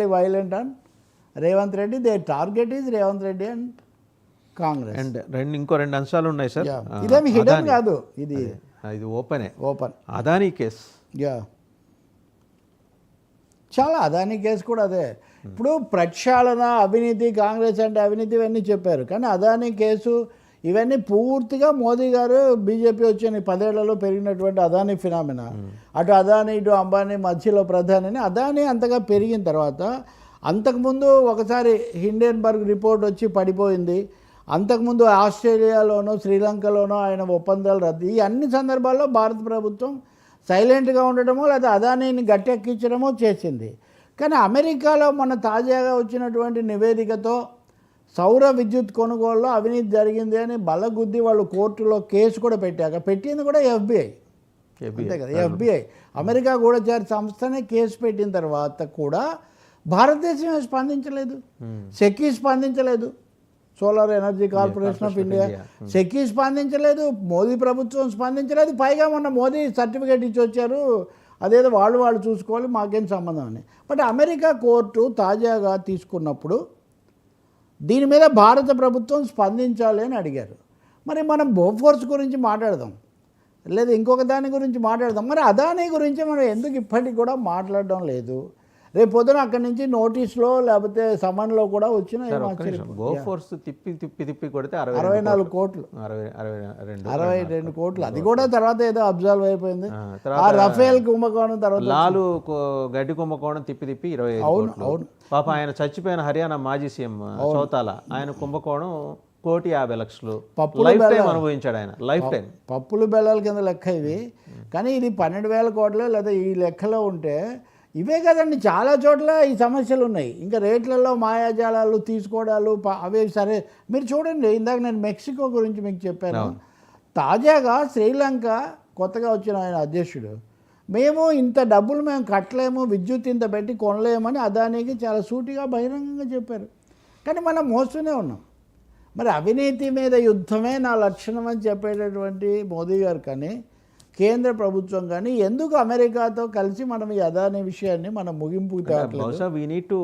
violent on Revanth Reddy. Their target is Revanth Reddy and Congress. And ఇంకో రెండు అంశాలు ఉన్నాయి సార్. ఇదేమి హిడెన్ కాదు, ఇది ఓపెన్ అదానీ కేసు. చాలా అదానీ కేసు కూడా అదే. ఇప్పుడు ప్రక్షాళన, అవినీతి, కాంగ్రెస్ అంటే అవినీతి ఇవన్నీ చెప్పారు, కానీ అదానీ కేసు ఇవన్నీ పూర్తిగా మోదీ గారు బీజేపీ వచ్చిన 10 ఏళ్లలో పెరిగినటువంటి అదానీ ఫినామినా. అటు అదానీ ఇటు అంబానీ మధ్యలో ప్రధాని. అదానీ అంతగా పెరిగిన తర్వాత అంతకుముందు ఒకసారి హిండెన్బర్గ్ రిపోర్ట్ వచ్చి పడిపోయింది. అంతకుముందు ఆస్ట్రేలియాలోనో శ్రీలంకలోనో ఆయన ఒప్పందాలు రద్దు. ఈ అన్ని సందర్భాల్లో భారత ప్రభుత్వం సైలెంట్గా ఉండడమో లేదా అదానీని గట్టెక్కించడమో చేసింది. కానీ అమెరికాలో మన తాజాగా వచ్చినటువంటి నివేదికతో సౌర విద్యుత్ కొనుగోలులో అవినీతి జరిగింది అని బలగుద్ది వాళ్ళు కోర్టులో కేసు కూడా పెట్టింది కూడా ఎఫ్బిఐ, అంతే కదా. ఎఫ్బిఐ అమెరికా గూఢచారి సంస్థనే కేసు పెట్టిన తర్వాత కూడా భారతదేశం స్పందించలేదు, సెకీ స్పందించలేదు, solar energy corporation of India SECI స్పందించలేదు, మోదీ ప్రభుత్వం స్పందించలేదు. పైగా మొన్న మోదీ సర్టిఫికేట్ ఇచ్చి వచ్చారు, అదేదో వాళ్ళు చూసుకోవాలి, మాకేం సంబంధం అని. బట్ అమెరికా కోర్టు తాజాగా తీసుకున్నప్పుడు దీని మీద భారత ప్రభుత్వం స్పందించాలి అని అడిగారు. మరి మనం బోఫోర్స్ గురించి మాట్లాడదాం, లేదా ఇంకొక దాని గురించి మాట్లాడదాం. మరి అదానీ గురించి మనం ఎందుకు ఇప్పటికి కూడా మాట్లాడడం లేదు? రేపు పొద్దున అక్కడి నుంచి నోటీస్లో లేకపోతే సమన్లో కూడా వచ్చిన బోఫోర్స్ తిప్పి కొడితే 64 కోట్లు, 62 కోట్లు. అది కూడా తర్వాత ఏదో అబ్జర్వ్ అయిపోయింది. ఆ రఫేల్ కుంభకోణం తర్వాత లాలు గడ్డి కుంభకోణం తిప్పి 25. అవును. పాప ఆయన చచ్చిపోయిన హర్యానా మాజీ సీఎం చౌతాల ఆయన కుంభకోణం 1,50,00,000 అనుభవించాడు ఆయన లైఫ్ టైం. పప్పులు బెల్లాల కింద లెక్క ఇవి. కానీ ఇది 12,000 కోట్లు లేదా ఈ లెక్కలో ఉంటే ఇవే కదండి. చాలా చోట్ల ఈ సమస్యలు ఉన్నాయి. ఇంకా రేట్లలో మాయాజాలాలు తీసుకోవడాలు అవే. సరే మీరు చూడండి, ఇందాక నేను మెక్సికో గురించి మీకు చెప్పాను. తాజాగా శ్రీలంక కొత్తగా వచ్చిన ఆయన అధ్యక్షుడు, మేము ఇంత డబ్బులు మేము కట్టలేము, విద్యుత్ ఇంత పెట్టి కొనలేమని అదానీకి చాలా సూటిగా బహిరంగంగా చెప్పారు. కానీ మనం మోస్తూనే ఉన్నాం. మరి అవినీతి మీద యుద్ధమే నా లక్షణం అని చెప్పేటటువంటి మోదీ గారు కానీ కేంద్ర ప్రభుత్వం కానీ ఎందుకు అమెరికాతో కలిసి మనం ఈ అదానీ విషయాన్ని మనం ముగింపు బహుశా we need to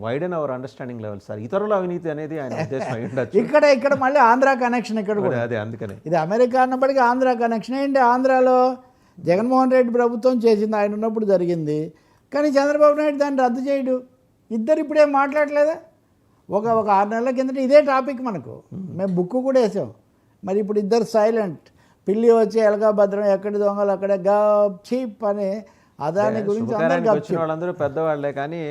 widen our understanding level sir. ఇతరుల అవినీతి అనేది ఆయన ఉద్దేశం అయి ఉండొచ్చు. ఇక్కడ మళ్ళీ ఆంధ్ర కనెక్షన్ ఇక్కడ కూడా అదే. అందుకనే ఇది అమెరికా అన్నప్పటికీ ఆంధ్ర కనెక్షన్ ఏంటి? ఆంధ్రాలో జగన్మోహన్ రెడ్డి ప్రభుత్వం చేసింది, ఆయన ఉన్నప్పుడు జరిగింది. కానీ చంద్రబాబు నాయుడు దాన్ని రద్దు చేయడు. ఇద్దరు ఇప్పుడేం మాట్లాడలేదా? ఒక 6 నెలల కిందట ఇదే టాపిక్ మనకు మేము బుక్ కూడా వేసాం. మరి ఇప్పుడు ఇద్దరు సైలెంట్. పిల్లి వచ్చి ఎలగా భద్రం, ఎక్కడి దొంగలు అక్కడే గప్ చీప్ అని అదాని గురించి వాళ్ళందరూ పెద్దవాళ్లే, కానీ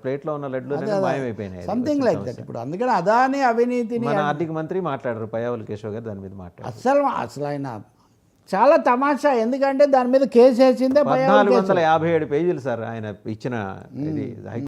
ప్లేట్లో ఉన్న లడ్లు మాయమైపోయినాయి, సంథింగ్ లైక్ దట్. ఇప్పుడు అందుకని అదాని అవినీతిని ఆర్థిక మంత్రి మాట్లాడారు, పయ్యావుల కేశవ్ గారు దాని మీద మాట్లాడారు. అసలు ఆయన చాలా తమాషా. ఎందుకంటే దాని మీద కేసు వేసిందే 1457 పేజీలు సార్ ఆయన ఇచ్చిన ఇది.